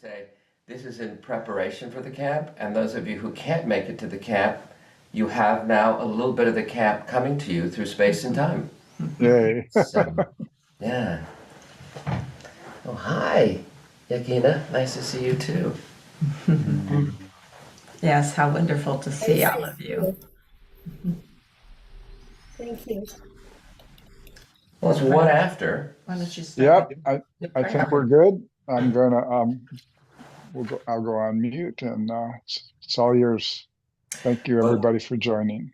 say this is in preparation for the camp, and those of you who can't make it to the camp, you have now a little bit of the camp coming to you through space and time. Yay. So, yeah. Oh, hi, Yakina. Nice to see you too. Yes, how wonderful to see all of you. Thank you. Well, it's one after. Why don't you Yep, start I think we're good. I'm gonna I'll go on mute and it's all yours. Thank you Well, everybody for joining.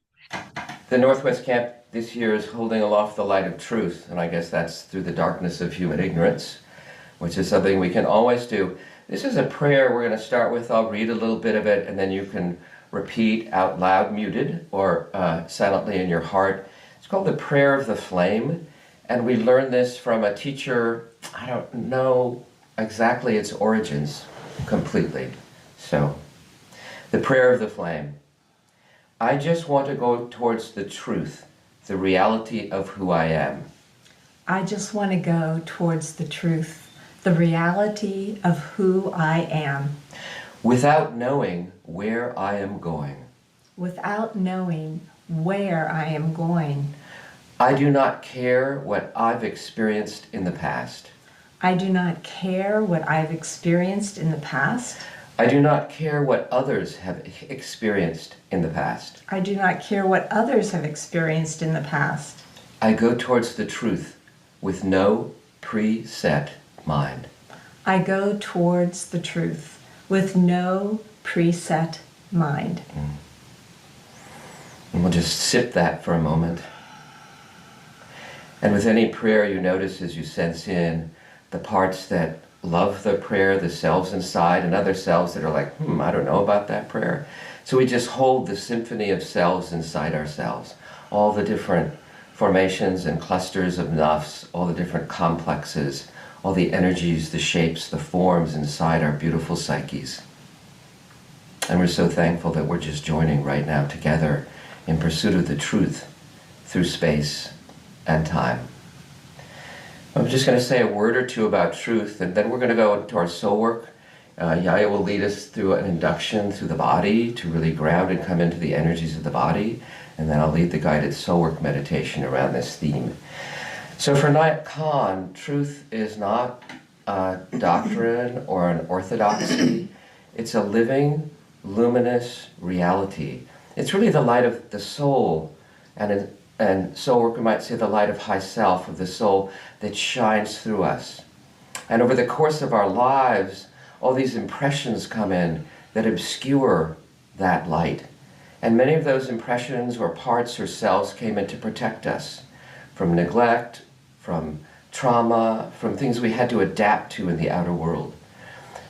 the Northwest Camp this year is holding aloft the light of truth, and I guess that's through the darkness of human ignorance, which is something we can always do. This is a prayer we're going to start with. I'll read a little bit of it, and then you can repeat out loud, muted, or silently in your heart. It's called the Prayer of the Flame, and we learned this from a teacher. I don't know exactly its origins completely. So, the Prayer of the Flame. I just want to go towards the truth, the reality of who I am. I just want to go towards the truth, the reality of who I am, Without knowing where I am going. without knowing where I am going. I do not care what I've experienced in the past. I do not care what I've experienced in the past. I do not care what others have experienced in the past. I do not care what others have experienced in the past. I go towards the truth with no preset mind. I go towards the truth with no preset mind. And we'll just sip that for a moment. And with any prayer, you notice as you sense in the parts that love the prayer, the selves inside, and other selves that are like, I don't know about that prayer. So we just hold the symphony of selves inside ourselves, all the different formations and clusters of nafs, all the different complexes, all the energies, the shapes, the forms inside our beautiful psyches. And we're so thankful that we're just joining right now together in pursuit of the truth through space and time. I'm just going to say a word or two about truth, and then we're going to go into our soul work. Yaya will lead us through an induction through the body to really ground and come into the energies of the body, and then I'll lead the guided soul work meditation around this theme. So for Nayat Khan, truth is not a doctrine or an orthodoxy. It's a living, luminous reality. It's really the light of the soul, and soul worker might say the light of high self, of the soul that shines through us. And over the course of our lives, all these impressions come in that obscure that light. And many of those impressions or parts or selves came in to protect us from neglect, from trauma, from things we had to adapt to in the outer world.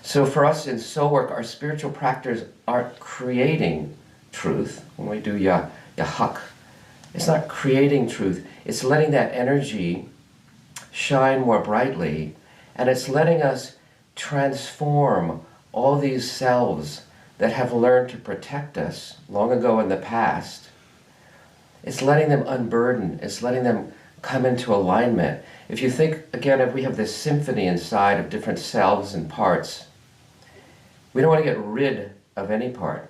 So for us in soul work, our spiritual practices aren't creating truth. When we do yahak, it's not creating truth. It's letting that energy shine more brightly, and it's letting us transform all these selves that have learned to protect us long ago in the past. It's letting them unburden. It's letting them come into alignment. If you think, again, if we have this symphony inside of different selves and parts, we don't want to get rid of any part.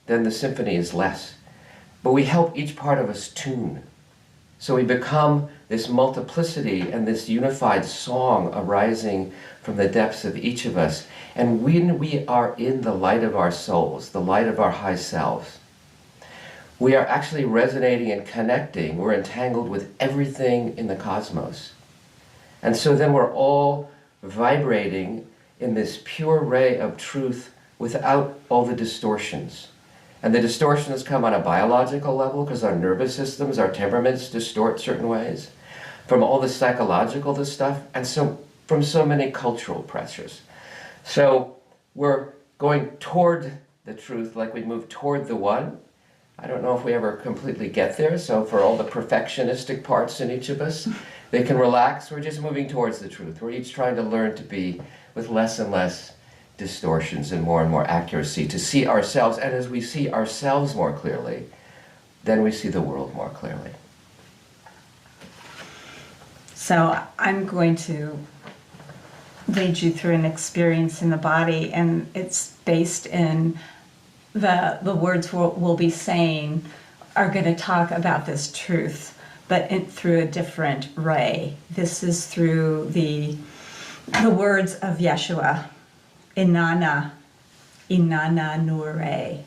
Then the symphony is less. But we help each part of us tune. So we become this multiplicity and this unified song arising from the depths of each of us. And when we are in the light of our souls, the light of our high selves, we are actually resonating and connecting. We're entangled with everything in the cosmos. And so then we're all vibrating in this pure ray of truth without all the distortions. And the distortions come on a biological level because our nervous systems, our temperaments distort certain ways, from all the psychological stuff, and so from so many cultural pressures. So we're going toward the truth like we move toward the one. I don't know if we ever completely get there, so for all the perfectionistic parts in each of us, they can relax. We're just moving towards the truth. We're each trying to learn to be with less and less distortions and more accuracy, to see ourselves, and as we see ourselves more clearly, then we see the world more clearly. So I'm going to lead you through an experience in the body, and it's based in the words we'll be saying are going to talk about this truth, but through a different ray. This is through the words of Yeshua, Inanna, Inanna Nure.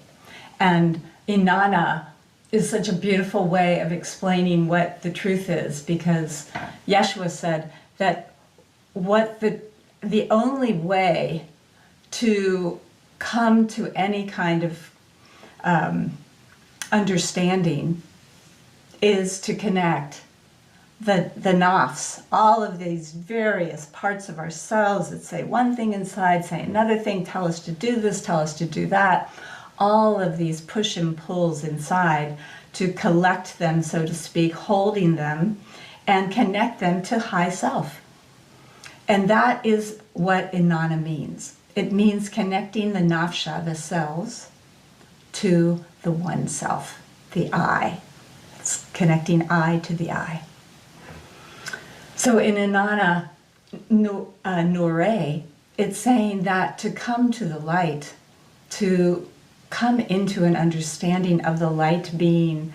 And Inanna is such a beautiful way of explaining what the truth is, because Yeshua said that what the only way to come to any kind of understanding is to connect the nafs, all of these various parts of ourselves that say one thing inside, say another thing, tell us to do this, tell us to do that, all of these push and pulls inside, to collect them, so to speak, holding them and connect them to high self. And that is what Inanna means. It means connecting the nafsha, the selves, to the one self, the I. It's connecting I to the I. So in Inanna Nure, it's saying that to come to the light, to come into an understanding of the light being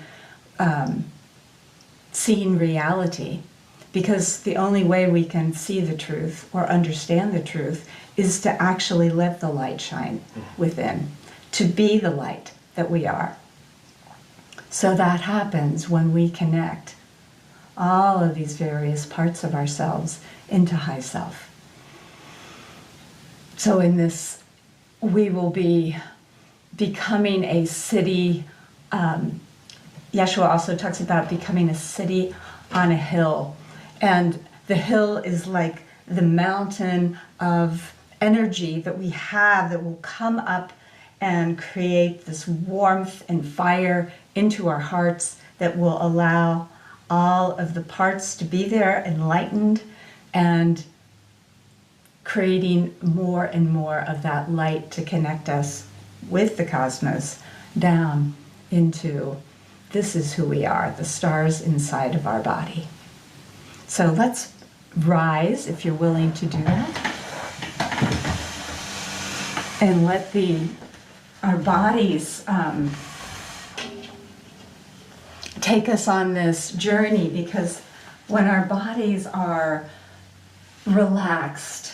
seeing reality, because the only way we can see the truth or understand the truth is to actually let the light shine within, to be the light that we are. So that happens when we connect all of these various parts of ourselves into high self. So in this, we will be becoming a city. Yeshua also talks about becoming a city on a hill. And the hill is like the mountain of energy that we have that will come up and create this warmth and fire into our hearts that will allow all of the parts to be there, enlightened, and creating more and more of that light to connect us with the cosmos down into this is who we are, the stars inside of our body. So let's rise, if you're willing to do that, and let our bodies take us on this journey, because when our bodies are relaxed,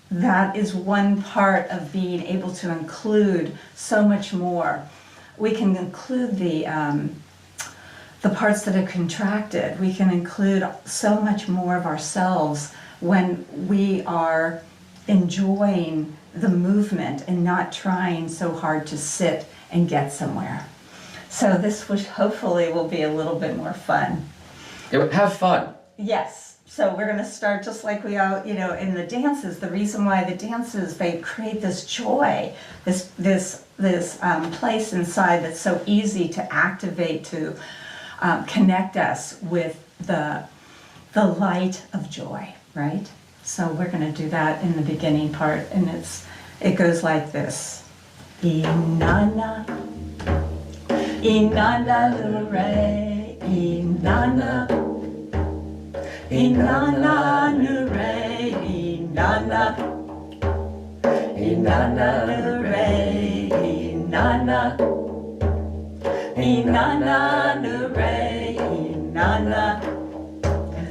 that is one part of being able to include so much more. We can include the parts that are contracted. We can include so much more of ourselves when we are enjoying the movement and not trying so hard to sit and get somewhere. So this hopefully will be a little bit more fun. Have fun. Yes. So we're going to start just like we all, in the dances. The reason why the dances, they create this joy, this place inside that's so easy to activate, to connect us with the light of joy, right? So we're going to do that in the beginning part, and it goes like this: Inanna, Inanna Nure, Inanna, Inanna Nure, Inanna, Inanna Nure, Inanna, Inanna Nure, Inanna.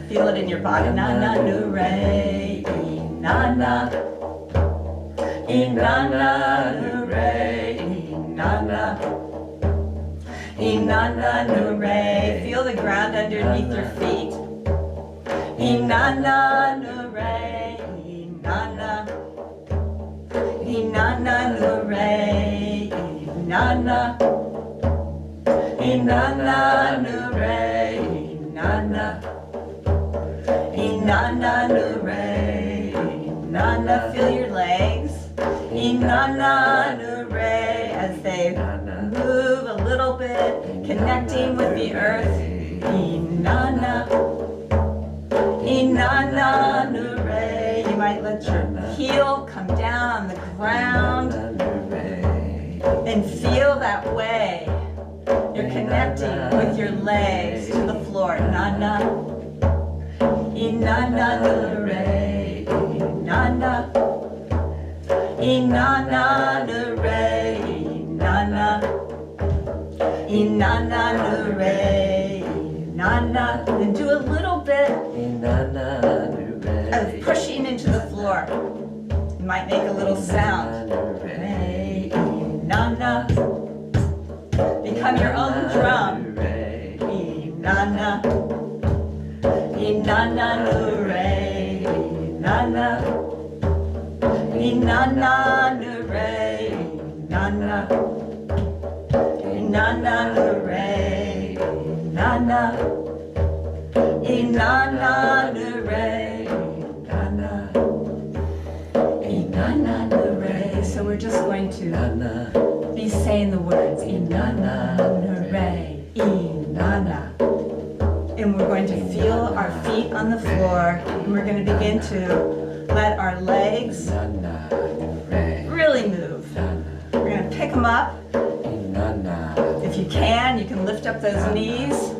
Feel it in your body. Inanna Nure, Inanna, Inanna Nure, Inanna, Inanna Nure. Feel the ground underneath your feet. Inanna Nure, Inanna, Inanna Nure, Inanna, Inanna Nure, Inanna, Inanna Nure, Inanna. Feel your legs. Inanna Nure as they move a little bit, connecting with the earth. Inanna, Inanna Nure. You might let your heel come down on the ground and feel that way. You're connecting with your legs to the floor. Inanna, Inanna Nure, Inanna, Inanna re, inanna. Inanna re, inanna. And do a little bit of pushing into the floor. You might make a little sound. Re, inanna. Become your own drum. Inanna. Inanna re, inanna. Inanna re, inanna. Inanna re, inanna. Inanna re, inanna. Inanna re. So we're just going to be saying the words. Inanna re, inanna. And we're going to feel our feet on the floor, and we're going to begin to let our legs really move. We're going to pick them up. If you can lift up those knees.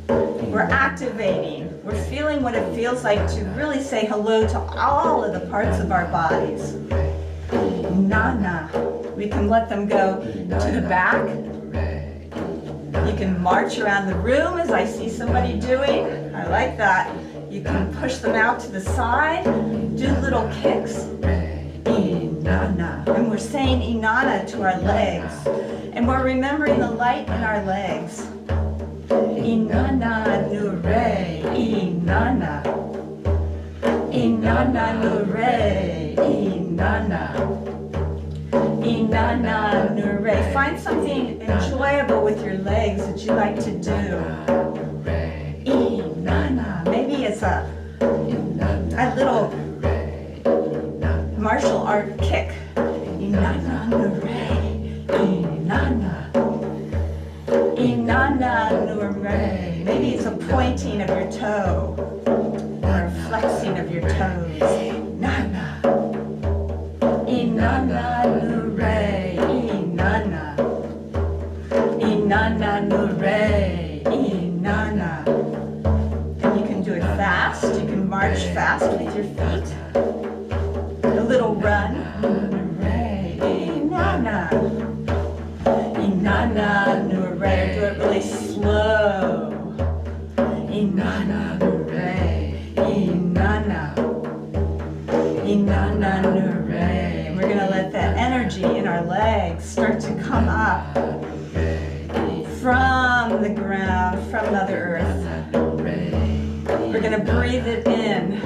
We're activating. We're feeling what it feels like to really say hello to all of the parts of our bodies. Nana. We can let them go to the back. You can march around the room as I see somebody doing. I like that. You can push them out to the side. Do little kicks. Inanna. And we're saying inanna to our legs. And we're remembering the light in our legs. Inanna nure, inanna. Inanna nure, inanna. Inanna nure. Find something enjoyable with your legs that you like to do. Inanna. Maybe it's a little martial art kick. Inanna nure, inanna. Inanna nure. Maybe it's a pointing of your toe or a flexing of your toes. Inanna. Inanna nure, inanna. Inanna nure, inanna. And you can do it fast. You can march fast with your feet. A little run. Inanna. Inanna nure. Do it really slow. Inanna nure. Inanna. Inanna nure. We're going to let that energy in our legs start to come up from the ground, from Mother Earth. We're going to breathe it in.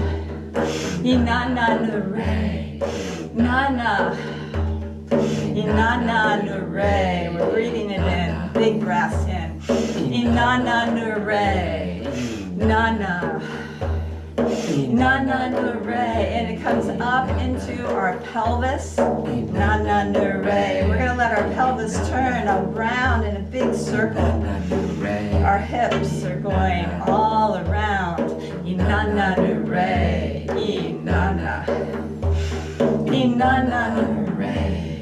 Inanna nure. Nana. Inanna nure. We're breathing it in. Big breaths in. Inanna nure. Nana. Nana nure. And it comes up into our pelvis. Nana nure. We're going to let our pelvis turn around in a big circle. Our hips are going all around. Inanna nure. Inanna. Inanna nure.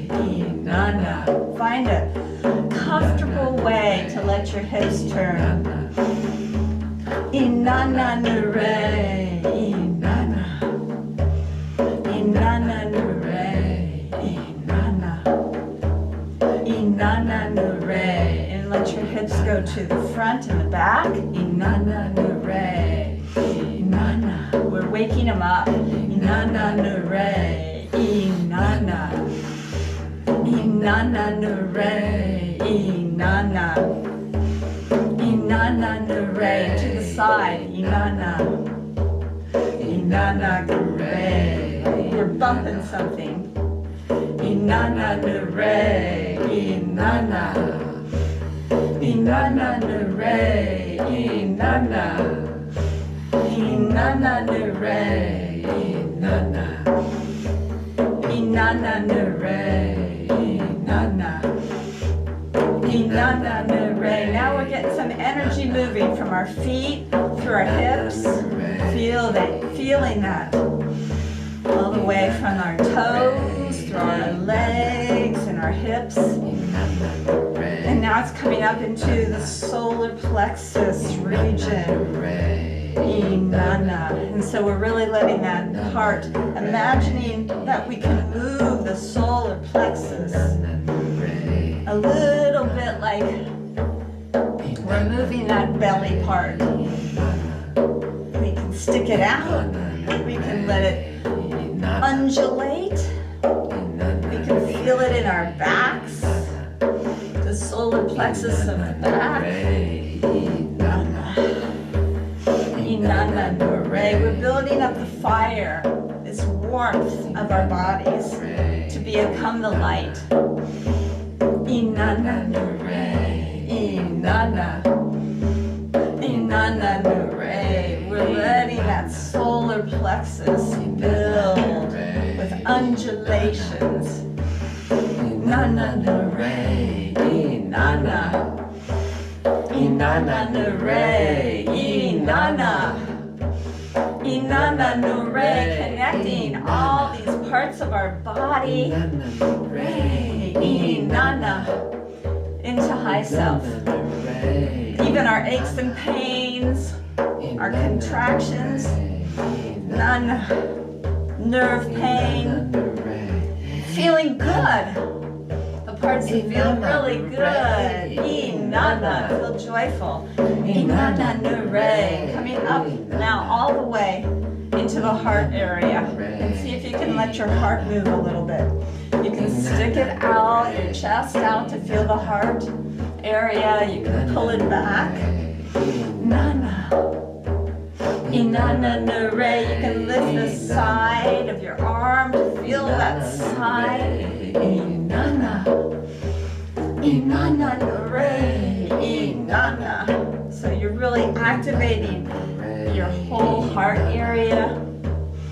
Inanna. Find a comfortable way to let your hips turn. Inanna nure. Inanna. Inanna nure. Inanna. Inanna nure. And let your hips go to the front and the back. Inanna nure. Inanna. We're waking them up. Inanna nure. Inanna. Inanna nure. Inanna. Inanna nure. To the side. Inanna. Inanna nure. We're bumping something. Inanna nure. Inanna. Inanna nure. Inanna. Inanna nure. Inanna. Inanna nure. Inanna. Inanna nure. Now we're getting some energy moving from our feet through our hips. Feeling that all the way from our toes, through our legs and our hips. And now it's coming up into the solar plexus region. Inanna. And so we're really letting that heart, imagining that we can move the solar plexus a little bit like we're moving that belly part. We can stick it out. We can let it undulate. We can feel it in our backs. The solar plexus of the back. Inanna Nure. We're building up the fire, this warmth of our bodies to become the light. Inanna Nure. Inanna. Inanna Nure. We're letting that solar plexus build with undulations. Inanna Nure. Inanna. Inanna Nure. Inanna. Inanna Nure. Connecting all these parts of our body. Inanna. Into high self. Even our aches and pains, our contractions, none, nerve pain, feeling good. The parts that feel really good. Inanna, feel joyful. Inanna Nure, coming up now all the way into the heart area. And see if you can let your heart move a little bit. You can stick it out, your chest out to feel the heart area. You can pull it back. Inanna. Inanna Nure. You can lift the side of your arm to feel that side. Inanna. Inanna Nure. Inanna. So you're really activating your whole heart area.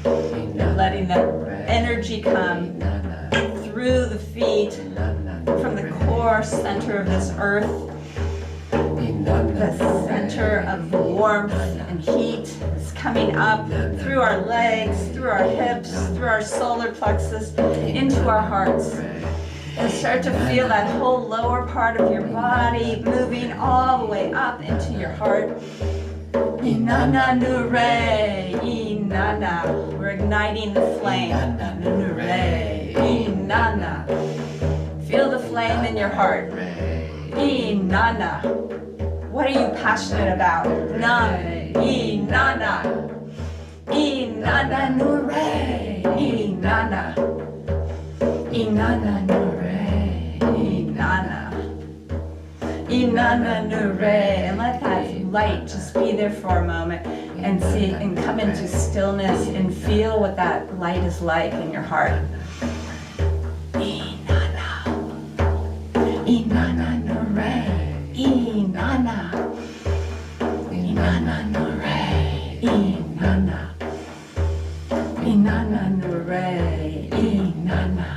You're letting that energy come through the feet, from the core center of this earth, the center of warmth and heat is coming up through our legs, through our hips, through our solar plexus, into our hearts. And start to feel that whole lower part of your body moving all the way up into your heart. Inanna Nure. Inanna. We're igniting the flame. Inanna Nure. Inanna. Feel the flame in your heart. Inanna. What are you passionate about? Nam. Inanna. Inanna Nure. Inanna. Inanna Nure. Inanna. Inanna Nure. And let that light just be there for a moment and see and come into stillness and feel what that light is like in your heart. Inanna. Inanna Nure. Inanna. Inanna Nure. Inanna. Inanna Nure. Inanna.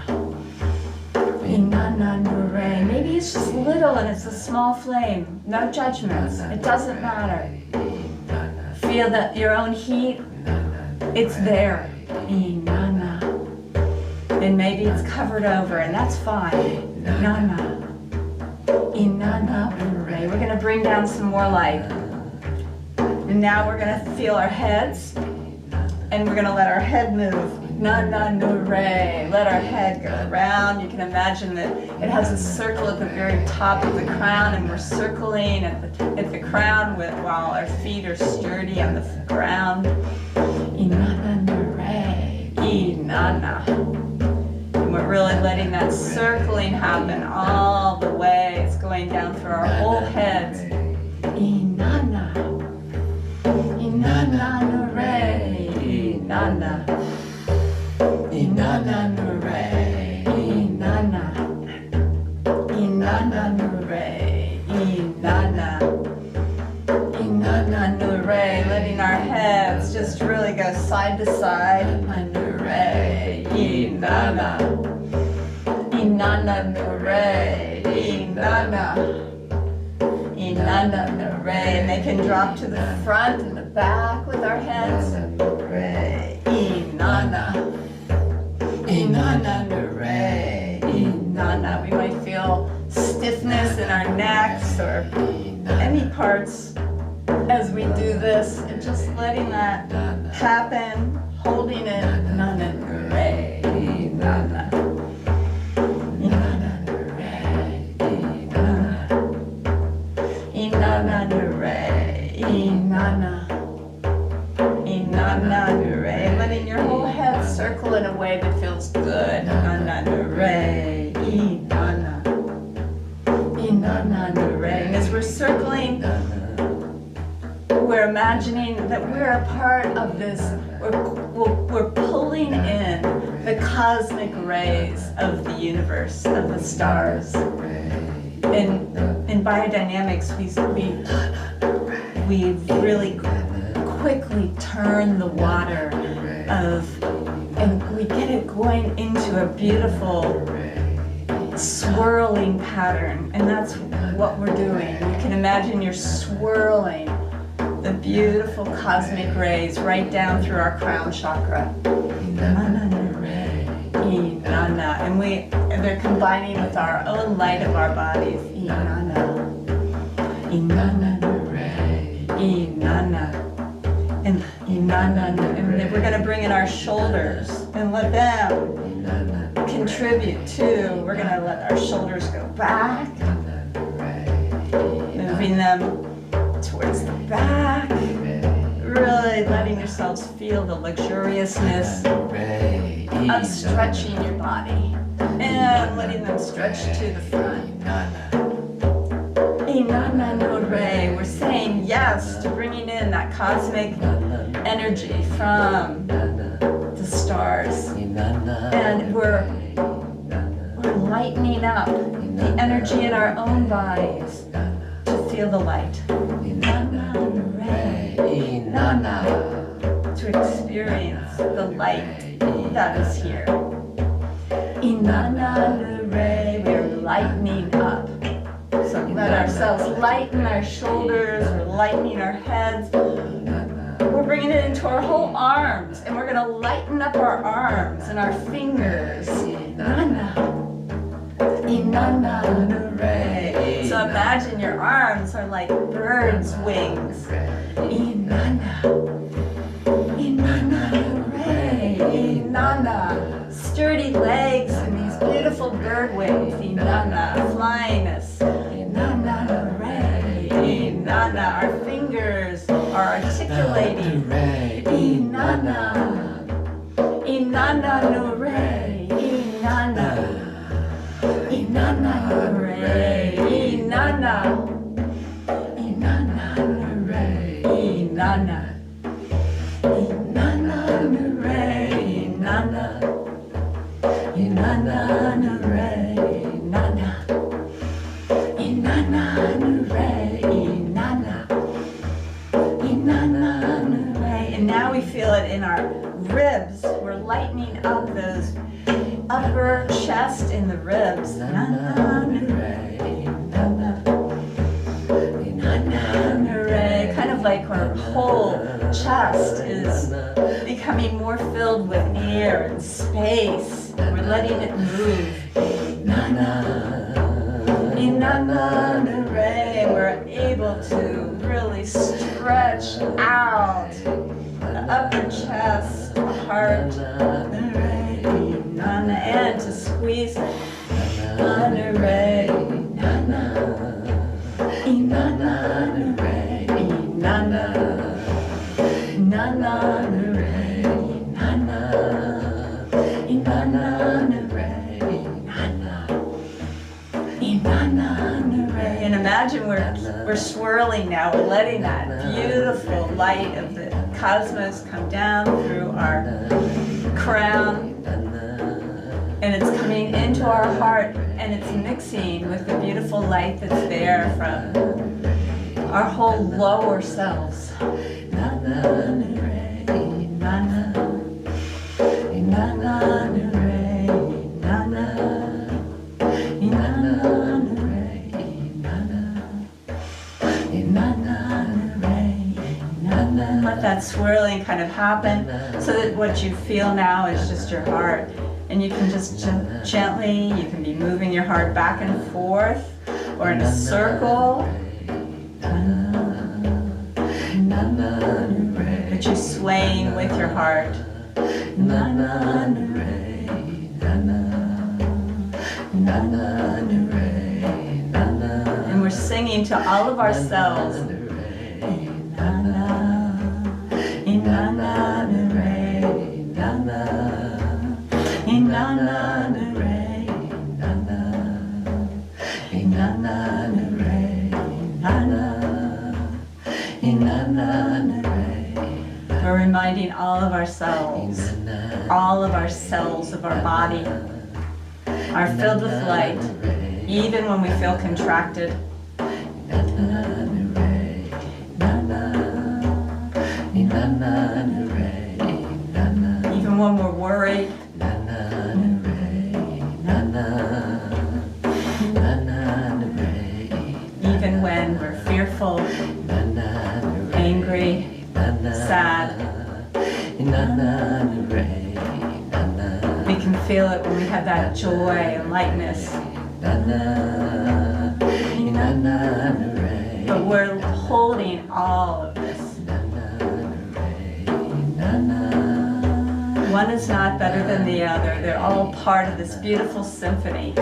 Inanna Nure. Maybe it's just little and it's a small flame. No judgments. It doesn't matter. Feel that your own heat. It's there. Inanna. And maybe it's covered over, and that's fine. Inanna. Inanna Nure. We're going to bring down some more light. And now we're going to feel our heads, and we're going to let our head move. Inanna Nure. Let our head go around. You can imagine that it has a circle at the very top of the crown, and we're circling at the crown while our feet are sturdy on the ground. Inanna Nure. Inanna. And we're really letting that circling happen all the way. It's going down through our whole heads. Inanna. Inanna Nure. Inanna. Inanna Nure. Inanna. Inanna Nure. Inanna. Inanna Nure. Letting our heads just really go side to side. Nure. Inanna. Inanna Nure. Inanna. Inanna Nure. And they can drop to the front and the back with our heads. Inanna. Inanna Nure. Inanna. We might feel stiffness in our necks or any parts as we do this and just letting that happen, holding it, nana, re, nana. Inana, re, inana. Inana, re. Letting your whole head circle in a way that feels good. Inana, re, inana. Inana, re. And as we're circling, we're imagining that we're a part of this. We're pulling in the cosmic rays of the universe, of the stars. In biodynamics, we really quickly turn the water and we get it going into a beautiful swirling pattern, and that's what we're doing. You can imagine you're swirling the beautiful cosmic rays right down through our crown chakra. And they're combining with our own light of our bodies. Inanna, inanna, inanna, and inanna. And then we're going to bring in our shoulders and let them contribute too. We're going to let our shoulders go back, moving them towards the back, really letting yourselves feel the luxuriousness of stretching your body and letting them stretch to the front. We're saying yes to bringing in that cosmic energy from the stars, and we're lightening up the energy in our own bodies to feel the light. To experience the light that is here. We're lightening up. So let ourselves lighten our shoulders, we're lightening our heads. We're bringing it into our whole arms, and we're going to lighten up our arms and our fingers. So imagine your arms are like birds' wings. Sturdy legs and these beautiful bird wings. Flying us. Our fingers are articulating. And now we feel it in our ribs. We're lightening up those upper chest in the ribs. Kind of like our whole chest is becoming more filled with air and space. We're letting it move. We're able to really stretch out the upper chest, the heart, and to squeeze And imagine we're swirling now. We're letting that beautiful light of the cosmos come down through our crown, and it's coming into our heart, and it's mixing with the beautiful light that's there from our whole lower selves. Let that swirling kind of happen so that what you feel now is just your heart. And you can just gently, you can be moving your heart back and forth or in a circle. But you're swaying with your heart. And we're singing to all of ourselves. We're reminding all of ourselves of our body are filled with light, even when we feel contracted. Even when we're worried. Even when we're fearful, angry, sad. We can feel it when we have that joy and lightness. But we're holding all of this. One is not better than the other. They're all part of this beautiful symphony.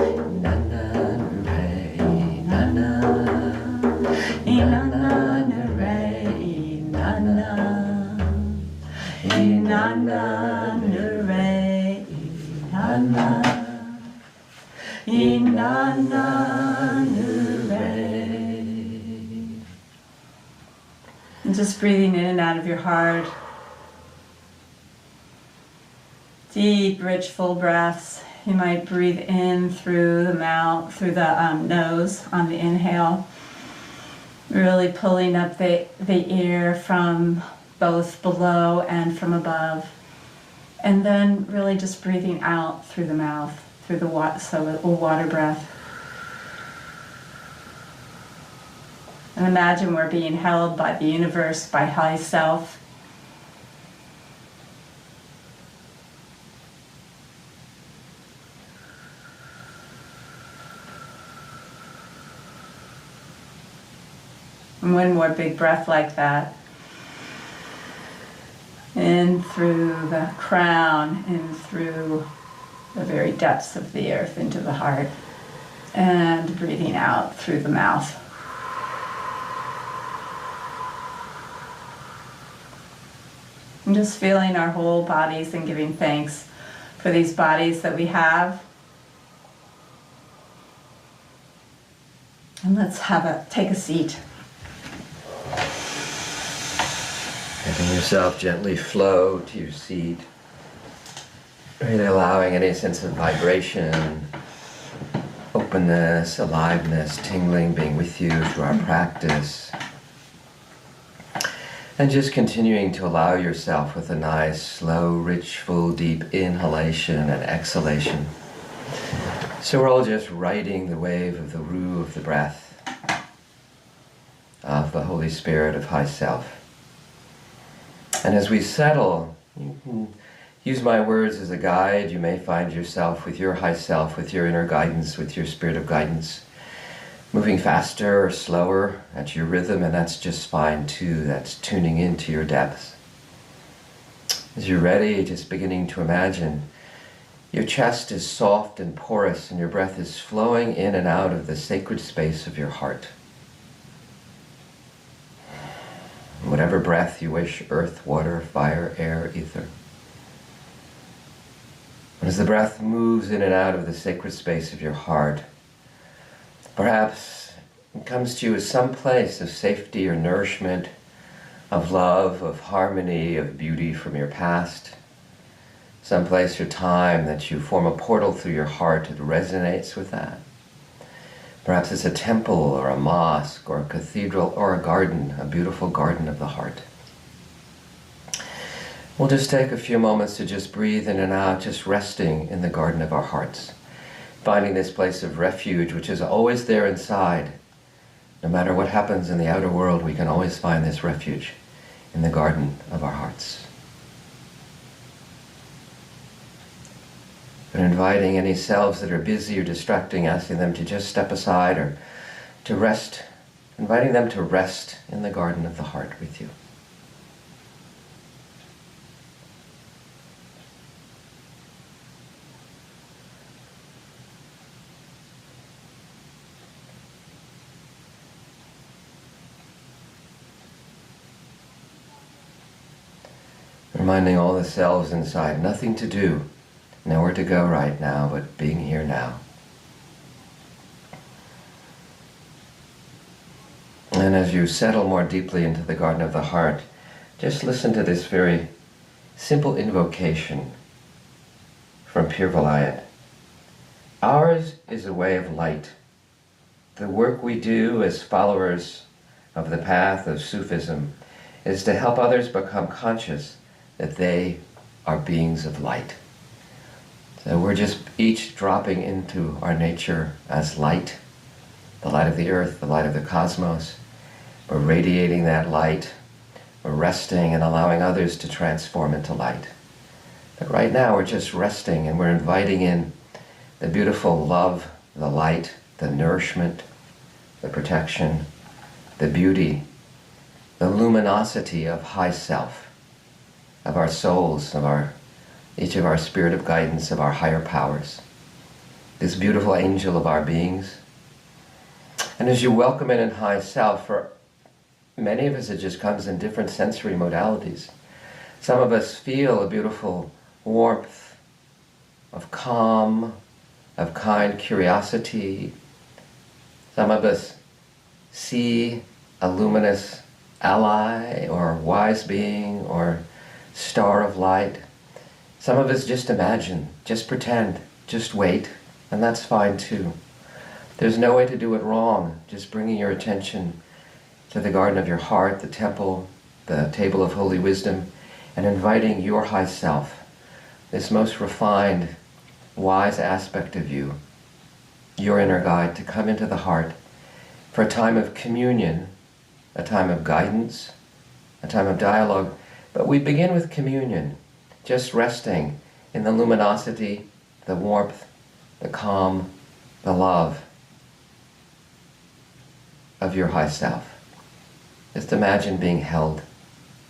And just breathing in and out of your heart. Deep, rich, full breaths. You might breathe in through the mouth, through the nose on the inhale. Really pulling up the air from both below and from above. And then really just breathing out through the mouth, through the water breath. And imagine we're being held by the universe, by High Self. And one more big breath like that. In through the crown, in through the very depths of the earth, into the heart. And breathing out through the mouth. And just feeling our whole bodies and giving thanks for these bodies that we have. And let's take a seat. Letting yourself gently flow to your seat. Really allowing any sense of vibration, openness, aliveness, tingling being with you through our practice. And just continuing to allow yourself with a nice, slow, rich, full, deep inhalation and exhalation. So we're all just riding the wave of the ru of the breath of the Holy Spirit of High Self. And as we settle, you can use my words as a guide. You may find yourself with your High Self, with your inner guidance, with your spirit of guidance, moving faster or slower at your rhythm, and that's just fine too. That's tuning into your depths. As you're ready, just beginning to imagine your chest is soft and porous and your breath is flowing in and out of the sacred space of your heart. Whatever breath you wish, earth, water, fire, air, ether. And as the breath moves in and out of the sacred space of your heart, perhaps it comes to you as some place of safety or nourishment, of love, of harmony, of beauty from your past. Some place or time that you form a portal through your heart that resonates with that. Perhaps it's a temple or a mosque or a cathedral or a garden, a beautiful garden of the heart. We'll just take a few moments to just breathe in and out, just resting in the garden of our hearts. Finding this place of refuge, which is always there inside. No matter what happens in the outer world, we can always find this refuge in the garden of our hearts. And inviting any selves that are busy or distracting, asking them to just step aside or to rest, inviting them to rest in the garden of the heart with you. Reminding all the selves inside, nothing to do, nowhere to go right now, but being here now. And as you settle more deeply into the garden of the heart, just listen to this very simple invocation from Pir Vilayat. Ours is a way of light. The work we do as followers of the path of Sufism is to help others become conscious that they are beings of light. So we're just each dropping into our nature as light, the light of the earth, the light of the cosmos. We're radiating that light. We're resting and allowing others to transform into light. But right now we're just resting and we're inviting in the beautiful love, the light, the nourishment, the protection, the beauty, the luminosity of High Self, of our souls, of each of our spirit of guidance, of our higher powers, this beautiful angel of our beings. And as you welcome it in High Self, for many of us it just comes in different sensory modalities. Some of us feel a beautiful warmth of calm, of kind curiosity. Some of us see a luminous ally or wise being or star of light. Some of us just imagine, just pretend, just wait, and that's fine too. There's no way to do it wrong, just bringing your attention to the garden of your heart, the temple, the table of holy wisdom, and inviting your high self, this most refined, wise aspect of you, your inner guide, to come into the heart for a time of communion, a time of guidance, a time of dialogue. But we begin with communion, just resting in the luminosity, the warmth, the calm, the love of your high self. Just imagine being held,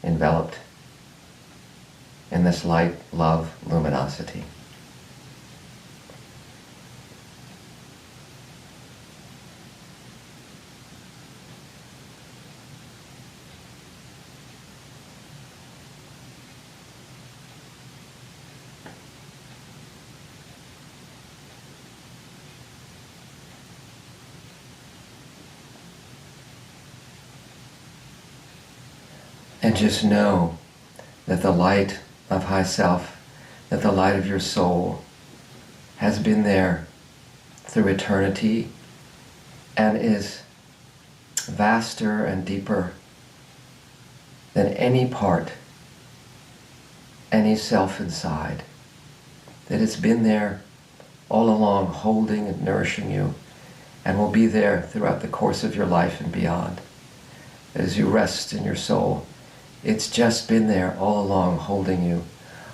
enveloped in this light, love, luminosity. And just know that the light of High Self, that the light of your soul has been there through eternity and is vaster and deeper than any part, any self inside. That it's been there all along, holding and nourishing you, and will be there throughout the course of your life and beyond. As you rest in your soul, it's just been there all along, holding you,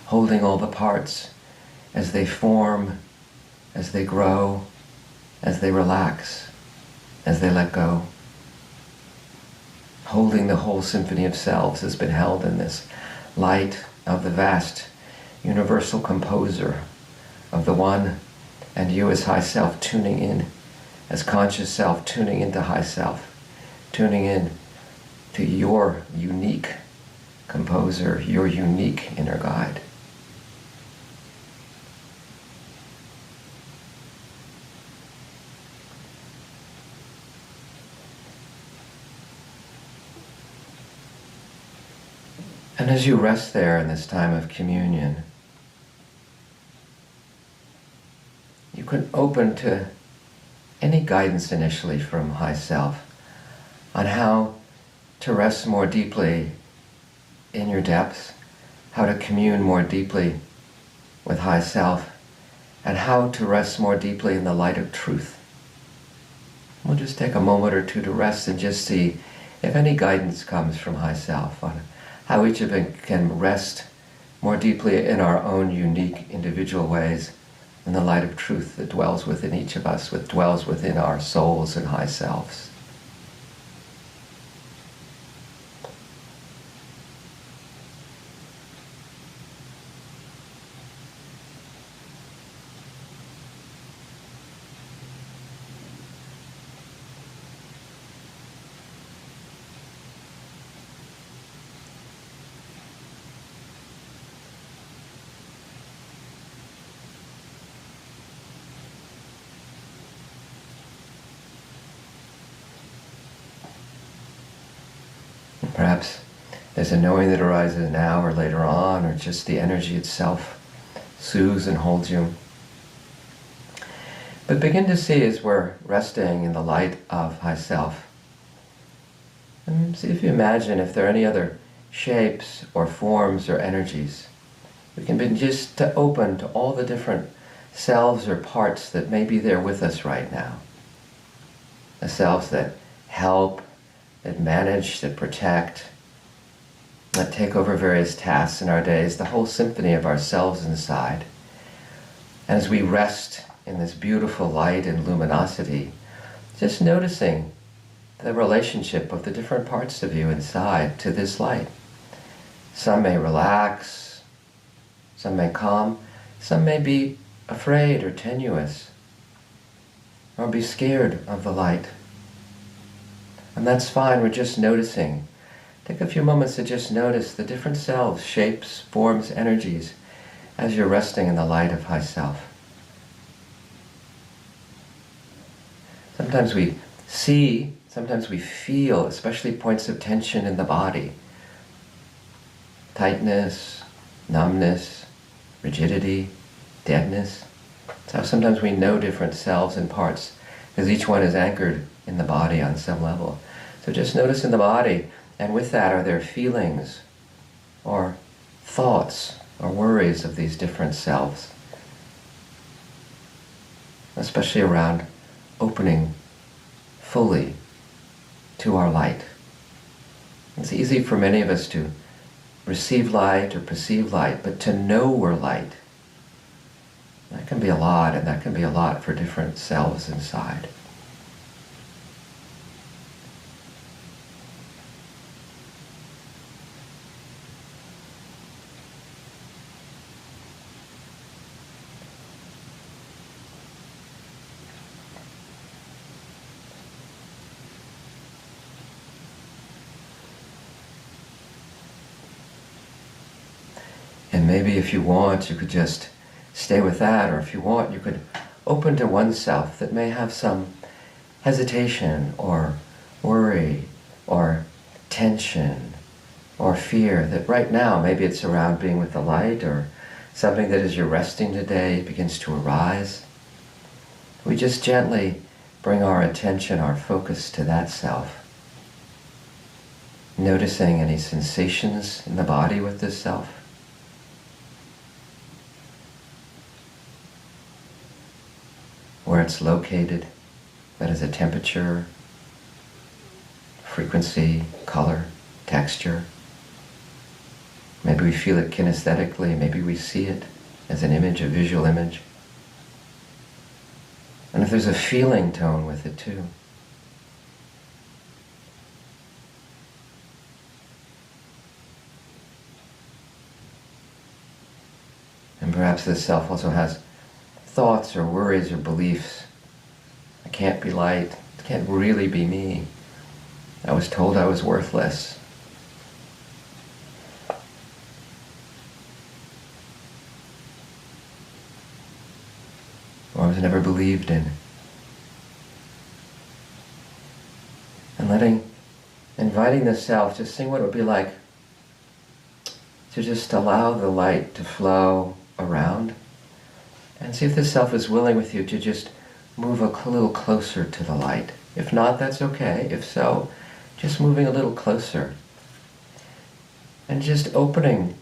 holding all the parts as they form, as they grow, as they relax, as they let go. Holding the whole symphony of selves has been held in this light of the vast universal composer of the one, and you as High Self tuning in, as conscious self tuning into High Self, tuning in to your unique composer, your unique inner guide. And as you rest there in this time of communion, you can open to any guidance initially from High Self on how to rest more deeply in your depths, how to commune more deeply with High Self, and how to rest more deeply in the light of truth. We'll just take a moment or two to rest and just see if any guidance comes from High Self on how each of us can rest more deeply in our own unique individual ways in the light of truth that dwells within each of us, that dwells within our souls and high selves. Perhaps there's a knowing that arises now or later on, or just the energy itself soothes and holds you. But begin to see as we're resting in the light of High Self, and see if you imagine if there are any other shapes or forms or energies. We can be just open to all the different selves or parts that may be there with us right now. The selves that help, that manage, that protect, that take over various tasks in our days, the whole symphony of ourselves inside. And as we rest in this beautiful light and luminosity, just noticing the relationship of the different parts of you inside to this light. Some may relax, some may calm, some may be afraid or tenuous, or be scared of the light. And that's fine, we're just noticing. Take a few moments to just notice the different selves, shapes, forms, energies, as you're resting in the light of High Self. Sometimes we see, sometimes we feel, especially points of tension in the body. Tightness, numbness, rigidity, deadness. So sometimes we know different selves and parts, because each one is anchored in the body on some level. So just notice in the body, and with that, are there feelings or thoughts or worries of these different selves? Especially around opening fully to our light. It's easy for many of us to receive light or perceive light, but to know we're light, that can be a lot, and that can be a lot for different selves inside. And maybe if you want, you could just stay with that, or if you want, you could open to oneself that may have some hesitation or worry or tension or fear that right now, maybe it's around being with the light, or something that as you're resting today begins to arise. We just gently bring our attention, our focus to that self. Noticing any sensations in the body with this self. Where it's located, that is a temperature, frequency, color, texture. Maybe we feel it kinesthetically, maybe we see it as an image, a visual image. And if there's a feeling tone with it too. And perhaps this self also has thoughts or worries or beliefs. I can't be light. It can't really be me. I was told I was worthless. Or I was never believed in. And inviting the self, just seeing what it would be like to just allow the light to flow around. And see if the self is willing with you to just move a little closer to the light. If not, that's okay. If so, just moving a little closer. And just opening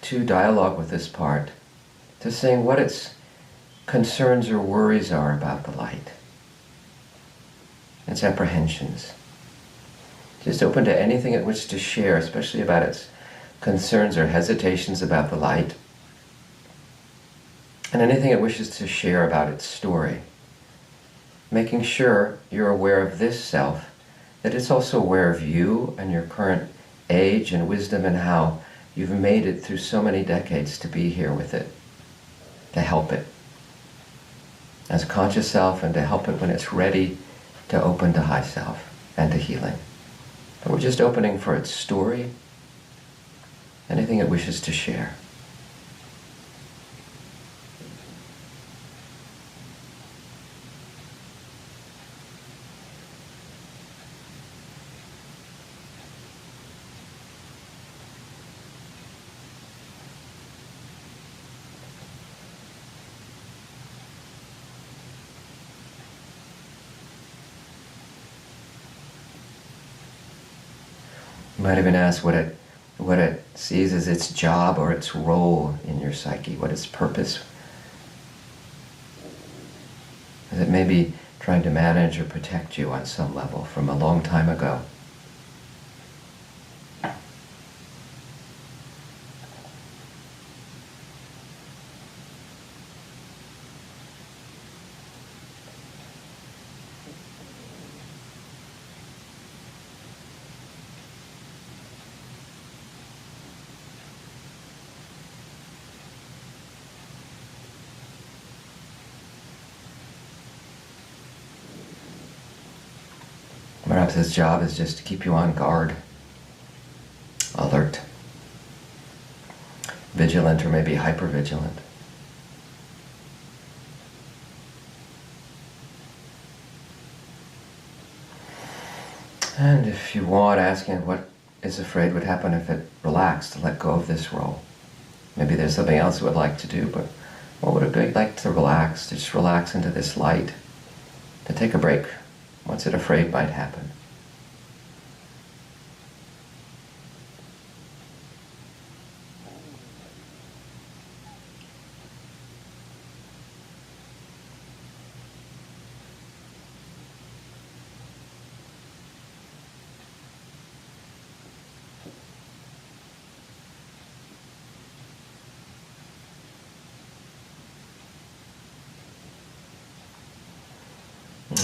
to dialogue with this part, to saying what its concerns or worries are about the light. Its apprehensions. Just open to anything it wishes to share, especially about its concerns or hesitations about the light. And anything it wishes to share about its story. Making sure you're aware of this self, that it's also aware of you and your current age and wisdom and how you've made it through so many decades to be here with it, to help it as a conscious self and to help it when it's ready to open to High Self and to healing. But we're just opening for its story, anything it wishes to share. might even ask what it sees as its job or its role in your psyche, what its purpose. Is it maybe trying to manage or protect you on some level from a long time ago? Perhaps its job is just to keep you on guard, alert, vigilant, or maybe hypervigilant. And if you want, asking what is afraid would happen if it relaxed, to let go of this role. Maybe there's something else it would like to do, but what would it be like to relax, to just relax into this light, to take a break? What's it afraid might happen?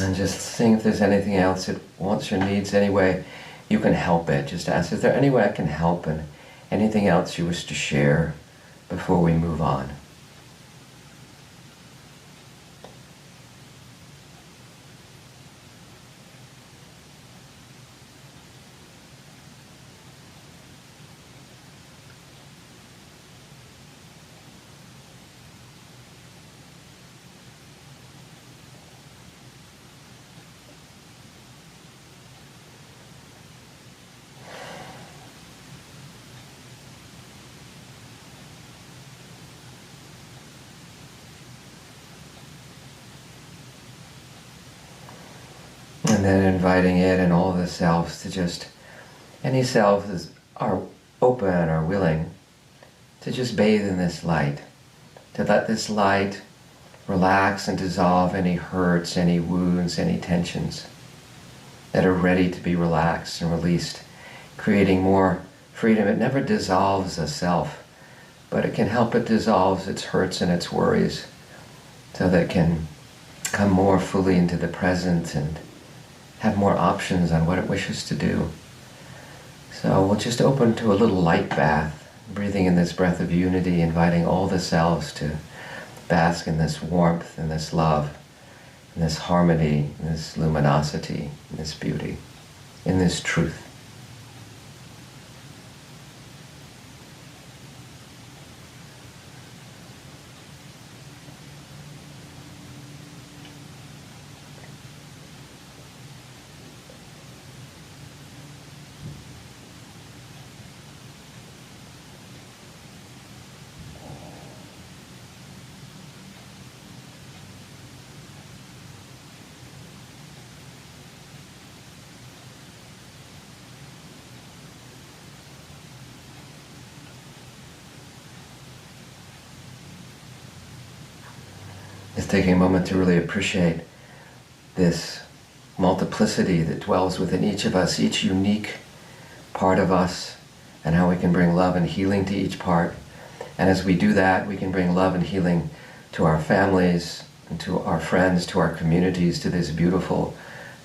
And just seeing if there's anything else it wants or needs, any way you can help it. Just ask, is there any way I can help, and anything else you wish to share before we move on? And then inviting it and all the selves to just, any selves are open or willing to just bathe in this light, to let this light relax and dissolve any hurts, any wounds, any tensions that are ready to be relaxed and released, creating more freedom. It never dissolves a self, but it can help it dissolve its hurts and its worries so that it can come more fully into the present and have more options on what it wishes to do. So we'll just open to a little light bath, breathing in this breath of unity, inviting all the selves to bask in this warmth and this love, in this harmony, in this luminosity, in this beauty, in this truth. Just taking a moment to really appreciate this multiplicity that dwells within each of us, each unique part of us, and how we can bring love and healing to each part. And as we do that, we can bring love and healing to our families, and to our friends, to our communities, to this beautiful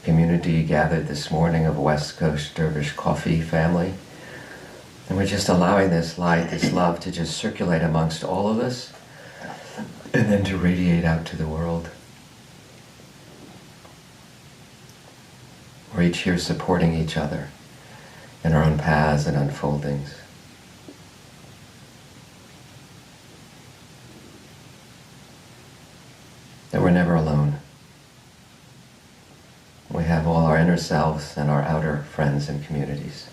community gathered this morning of West Coast Dervish Coffee family. And we're just allowing this light, this love to just circulate amongst all of us, and then to radiate out to the world. We're each here supporting each other in our own paths and unfoldings. That we're never alone. We have all our inner selves and our outer friends and communities.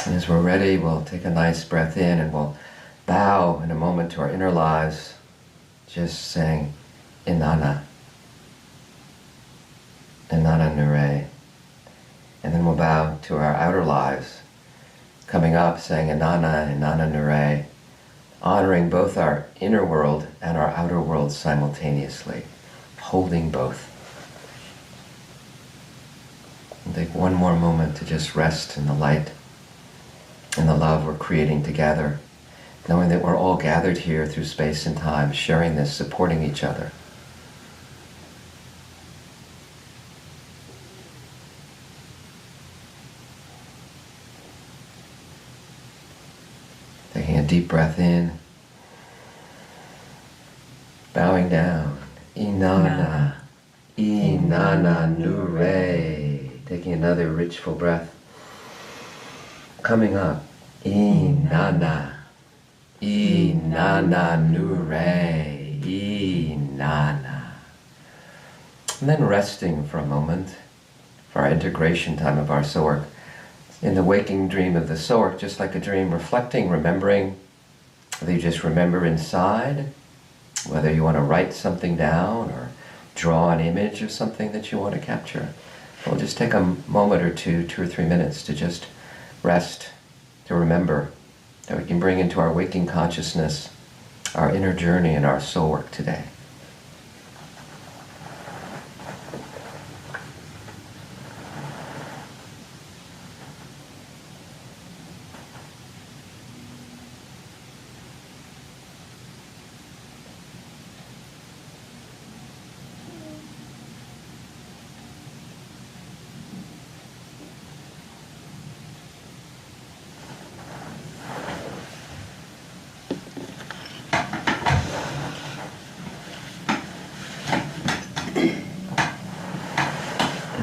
And as we're ready, we'll take a nice breath in and we'll bow in a moment to our inner lives, just saying, Inanna. Inanna Nure. And then we'll bow to our outer lives, coming up saying Inanna, Inanna Nure, honoring both our inner world and our outer world simultaneously, holding both. And take one more moment to just rest in the light and the love we're creating together, knowing that we're all gathered here through space and time, sharing this, supporting each other. Taking a deep breath in, bowing down, Inanna, Inanna Nure. Taking another rich full breath. Coming up, Inanna, Inanna Nure, Inanna. And then resting for a moment for our integration time of our Sork. In the waking dream of the Sork, just like a dream, reflecting, remembering, whether you just remember inside, whether you want to write something down or draw an image of something that you want to capture. We'll just take a moment or two or 3 minutes to just rest, to remember, that we can bring into our waking consciousness our inner journey and our soul work today.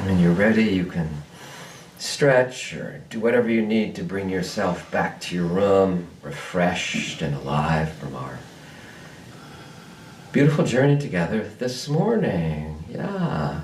When you're ready, you can stretch or do whatever you need to bring yourself back to your room, refreshed and alive from our beautiful journey together this morning. Yeah.